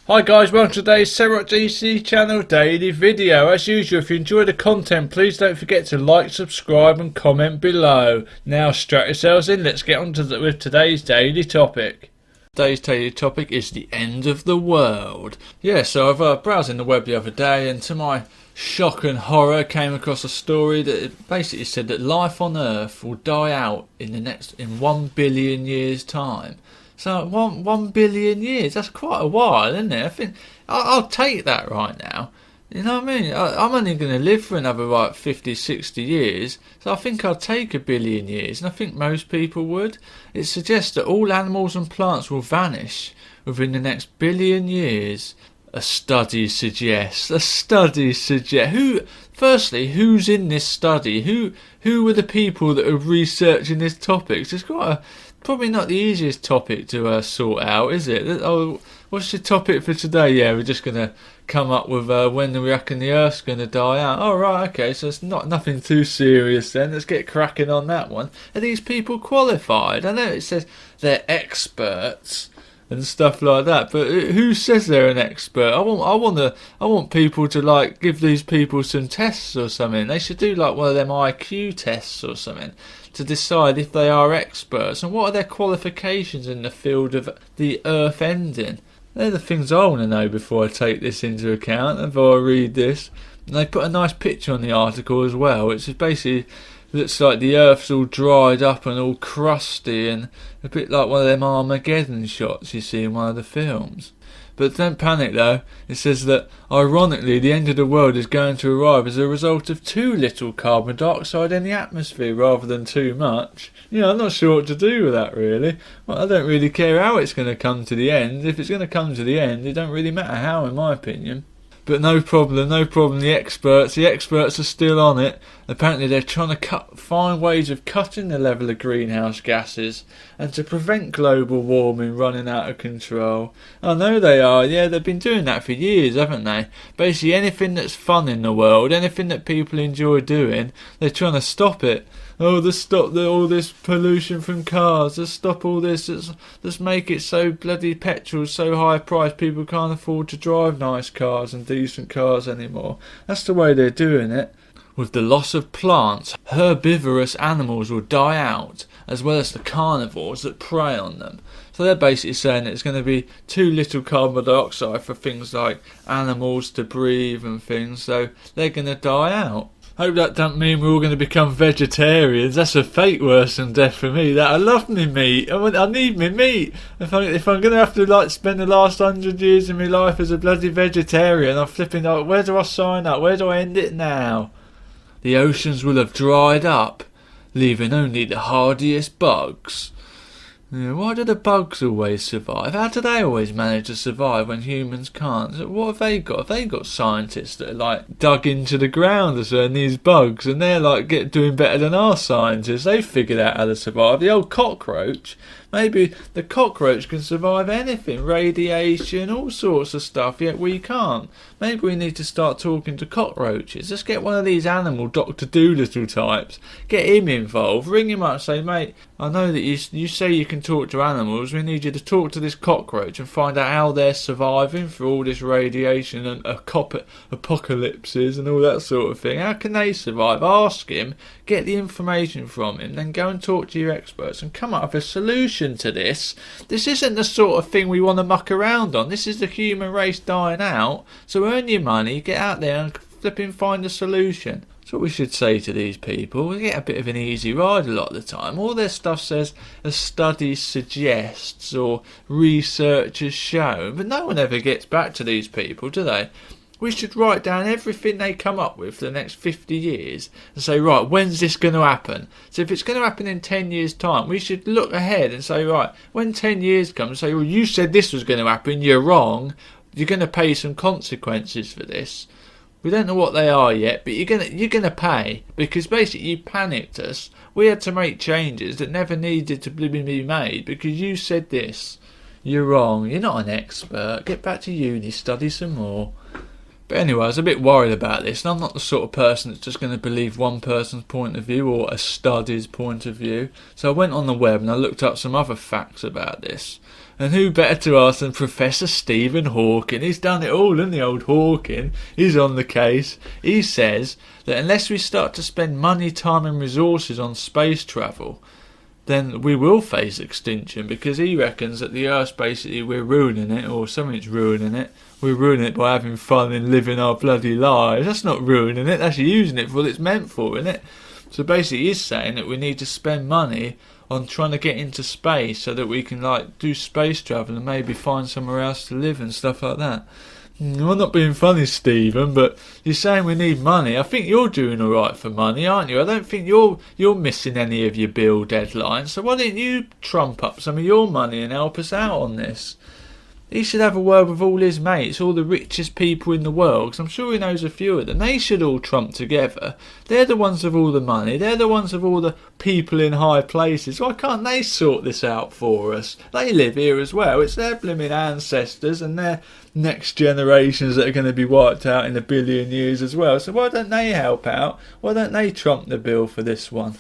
Hi guys, welcome to today's SetrocJC channel daily video. As usual, if you enjoy the content, please don't forget to like, subscribe and comment below. Now strap yourselves in, let's get on with today's daily topic. Today's daily topic is the end of the world. Yeah, so I've browsing the web the other day, and to my shock and horror came across a story that it basically said that life on Earth will die out in 1 billion years time. So 1 billion years, that's quite a while, isn't it? I think I'll take that right now. You know what I mean? I'm only going to live for another 50, 60 years, so I think I'll take 1 billion years, and I think most people would. It suggests that all animals and plants will vanish within the next 1 billion years. A study suggests. Firstly, who's in this study? Who are the people that are researching this topic? It's probably not the easiest topic to sort out, is it? Oh, what's the topic for today? Yeah, we're just going to come up with when we reckon the Earth's going to die out. Oh, right, okay, so it's nothing too serious then. Let's get cracking on that one. Are these people qualified? I know it says they're experts and stuff like that, but who says they're an expert? I want people to give these people some tests or something. They should do one of them IQ tests or something to decide if they are experts and what are their qualifications in the field of the Earth ending. They're the things I want to know before I take this into account, before I read this. And they put a nice picture on the article as well, which is basically looks like the Earth's all dried up and all crusty and a bit like one of them Armageddon shots you see in one of the films. But don't panic though, it says that ironically the end of the world is going to arrive as a result of too little carbon dioxide in the atmosphere rather than too much. I'm not sure what to do with that really. Well, I don't really care how it's going to come to the end. If it's going to come to the end, it don't really matter how, in my opinion. But no problem, the experts are still on it. Apparently they're trying to find ways of cutting the level of greenhouse gases and to prevent global warming running out of control. I know they are, yeah, they've been doing that for years, haven't they? Basically anything that's fun in the world, anything that people enjoy doing, they're trying to stop it. Oh, let's stop all this pollution from cars. Let's stop all this. Let's make it so bloody petrol's so high priced people can't afford to drive nice cars and decent cars anymore. That's the way they're doing it. With the loss of plants, herbivorous animals will die out, as well as the carnivores that prey on them. So they're basically saying that it's going to be too little carbon dioxide for things like animals to breathe and things, so they're going to die out. Hope that don't mean we're all going to become vegetarians. That's a fate worse than death for me. I love me meat. I need me meat. If I'm going to have to spend the last 100 years of my life as a bloody vegetarian, I'm flipping where do I sign up? Where do I end it now? The oceans will have dried up, leaving only the hardiest bugs. Yeah, why do the bugs always survive? How do they always manage to survive when humans can't? What have they got? Have they got scientists that are dug into the ground as these bugs, and they're doing better than our scientists? They've figured out how to survive. The old cockroach. Maybe the cockroach can survive anything, radiation, all sorts of stuff, yet we can't. Maybe we need to start talking to cockroaches. Let's get one of these animal Dr. Dolittle types. Get him involved. Ring him up and say, mate, I know that you say you can talk to animals. We need you to talk to this cockroach and find out how they're surviving through all this radiation and apocalypses and all that sort of thing. How can they survive? Ask him, get the information from him, then go and talk to your experts and come up with a solution to this. This isn't the sort of thing we want to muck around on. This is the human race dying out. So earn your money, get out there and flipping find a solution. That's what we should say to these people. We get a bit of an easy ride a lot of the time. All their stuff says a study suggests or research has shown, but no one ever gets back to these people, do they? We should write down everything they come up with for the next 50 years and say, right, when's this going to happen? So if it's going to happen in 10 years' time, we should look ahead and say, right, when 10 years comes, say, well, you said this was going to happen, you're wrong, you're going to pay some consequences for this. We don't know what they are yet, but you're gonna pay, because basically you panicked us. We had to make changes that never needed to be made because you said this. You're wrong, you're not an expert, get back to uni, study some more. But anyway, I was a bit worried about this, and I'm not the sort of person that's just going to believe one person's point of view or a study's point of view. So I went on the web and I looked up some other facts about this. And who better to ask than Professor Stephen Hawking? He's done it all, isn't he, old Hawking? He's on the case. He says that unless we start to spend money, time and resources on space travel, then we will face extinction, because he reckons that the Earth's basically, we're ruining it, or something's ruining it. We're ruining it by having fun and living our bloody lives. That's not ruining it, that's using it for what it's meant for, isn't it? So basically he's saying that we need to spend money on trying to get into space so that we can do space travel and maybe find somewhere else to live and stuff like that. I'm not being funny, Stephen, but you're saying we need money. I think you're doing alright for money, aren't you? I don't think you're missing any of your bill deadlines, so why don't you trump up some of your money and help us out on this? He should have a word with all his mates, all the richest people in the world, because I'm sure he knows a few of them. They should all trump together. They're the ones with all the money. They're the ones with all the people in high places. Why can't they sort this out for us? They live here as well. It's their blimmin' ancestors and their next generations that are going to be wiped out in 1 billion years as well. So why don't they help out? Why don't they trump the bill for this one,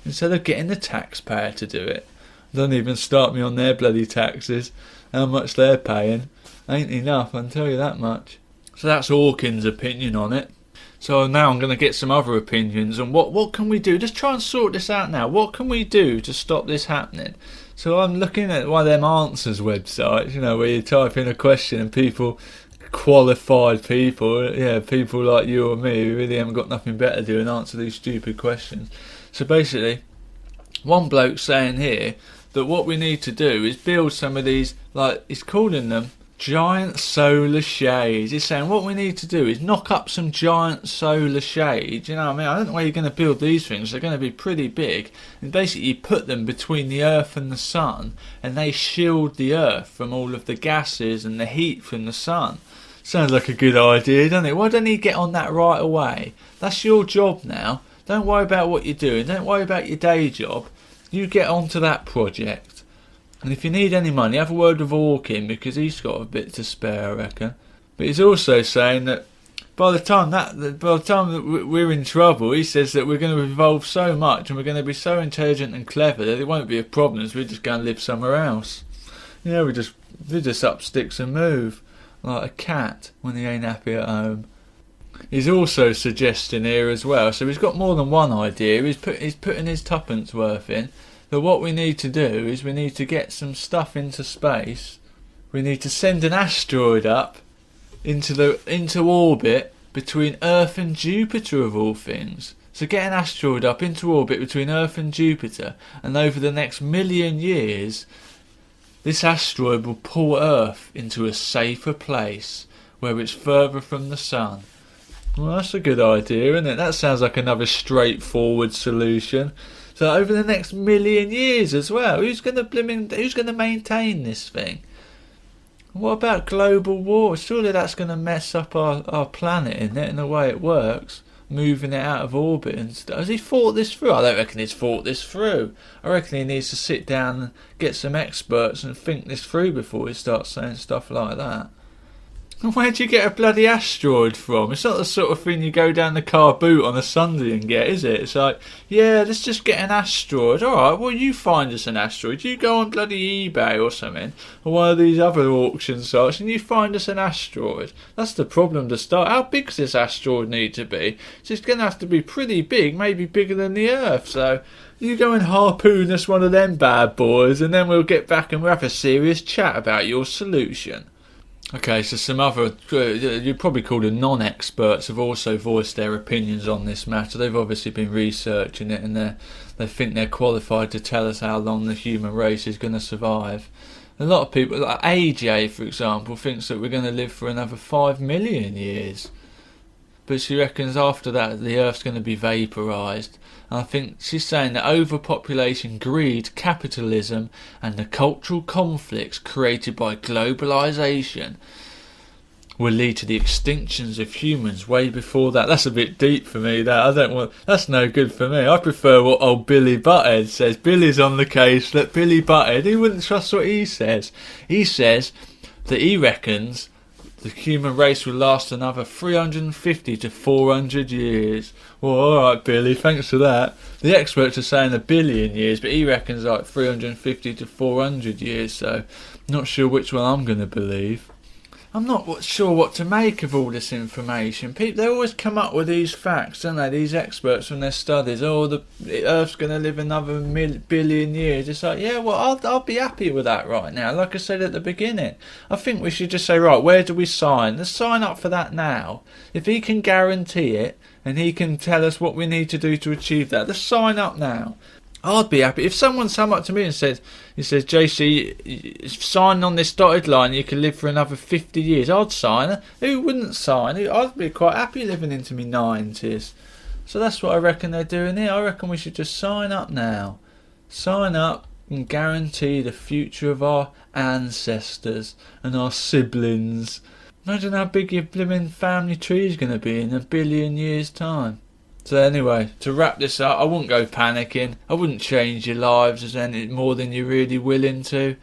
instead of getting the taxpayer to do it? Don't even start me on their bloody taxes. How much they're paying ain't enough, I can tell you that much. So that's Hawkins' opinion on it. So now I'm going to get some other opinions on what can we do. Just try and sort this out now. What can we do to stop this happening? So I'm looking at one of them answers websites, where you type in a question and people, qualified people, people like you or me, who really haven't got nothing better to do and answer these stupid questions. So basically, one bloke's saying here that what we need to do is build some of these, he's calling them giant solar shades. He's saying what we need to do is knock up some giant solar shades. You know what I mean? I don't know where you're going to build these things. They're going to be pretty big. And basically you put them between the Earth and the Sun, and they shield the Earth from all of the gases and the heat from the Sun. Sounds like a good idea, doesn't it? Why don't he get on that right away? That's your job now. Don't worry about what you're doing. Don't worry about your day job. You get onto that project, and if you need any money, have a word with Hawking, because he's got a bit to spare, I reckon. But he's also saying that by the time that we're in trouble, he says that we're going to evolve so much and we're going to be so intelligent and clever that it won't be a problem. So we're just going to live somewhere else. We just up sticks and move like a cat when he ain't happy at home. He's also suggesting here as well, so he's got more than one idea. He's putting his tuppence worth in. That what we need to do is we need to get some stuff into space. We need to send an asteroid up into orbit between Earth and Jupiter, of all things. So get an asteroid up into orbit between Earth and Jupiter, and over the next 1,000,000 years, this asteroid will pull Earth into a safer place where it's further from the Sun. Well, that's a good idea, isn't it? That sounds like another straightforward solution. So over the next 1,000,000 years as well, who's going to maintain this thing? What about global war? Surely that's going to mess up our planet, isn't it, in the way it works, moving it out of orbit and stuff. Has he thought this through? I don't reckon he's thought this through. I reckon he needs to sit down and get some experts and think this through before he starts saying stuff like that. Where'd you get a bloody asteroid from? It's not the sort of thing you go down the car boot on a Sunday and get, is it? It's like, yeah, let's just get an asteroid. Alright, well, you find us an asteroid. You go on bloody eBay or something, or one of these other auction sites, and you find us an asteroid. That's the problem to start. How big does this asteroid need to be? It's just going to have to be pretty big, maybe bigger than the Earth. So you go and harpoon us one of them bad boys, and then we'll get back and we'll have a serious chat about your solution. Okay, so some other, you'd probably call them non-experts, have also voiced their opinions on this matter. They've obviously been researching it, and they think they're qualified to tell us how long the human race is going to survive. A lot of people, like AJ for example, thinks that we're going to live for another 5 million years. But she reckons after that the Earth's going to be vaporised. And I think she's saying that overpopulation, greed, capitalism and the cultural conflicts created by globalisation will lead to the extinctions of humans way before that. That's a bit deep for me, that. That's no good for me. I prefer what old Billy Butthead says. Billy's on the case, that Billy Butthead, who wouldn't trust what he says? He says that he reckons the human race will last another 350 to 400 years. Well, alright Billy, thanks for that. The experts are saying 1 billion years, but he reckons like 350 to 400 years, so Not sure which one I'm going to believe. I'm not sure what to make of all this information. People, they always come up with these facts, don't they? These experts from their studies. Oh, the Earth's going to live another billion years. It's like, yeah, well, I'll be happy with that right now. Like I said at the beginning, I think we should just say, right, where do we sign? Let's sign up for that now. If he can guarantee it and he can tell us what we need to do to achieve that, let's sign up now. I'd be happy if someone come up to me and says, JC, sign on this dotted line, you can live for another 50 years. I'd sign. Who wouldn't sign? I'd be quite happy living into my 90s. So that's what I reckon they're doing here. I reckon we should just sign up now. Sign up and guarantee the future of our ancestors and our siblings. Imagine how big your blooming family tree is going to be in a billion years' time. So anyway, to wrap this up, I wouldn't go panicking. I wouldn't change your lives as any more than you're really willing to. At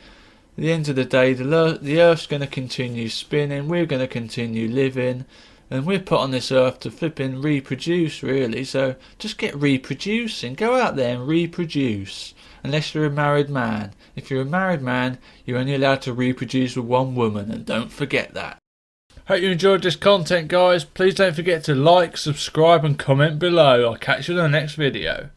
the end of the day, the Earth's going to continue spinning. We're going to continue living. And we're put on this Earth to flipping reproduce, really. So just get reproducing. Go out there and reproduce. Unless you're a married man. If you're a married man, you're only allowed to reproduce with one woman. And don't forget that. Hope you enjoyed this content, guys. Please don't forget to like, subscribe and comment below. I'll catch you in the next video.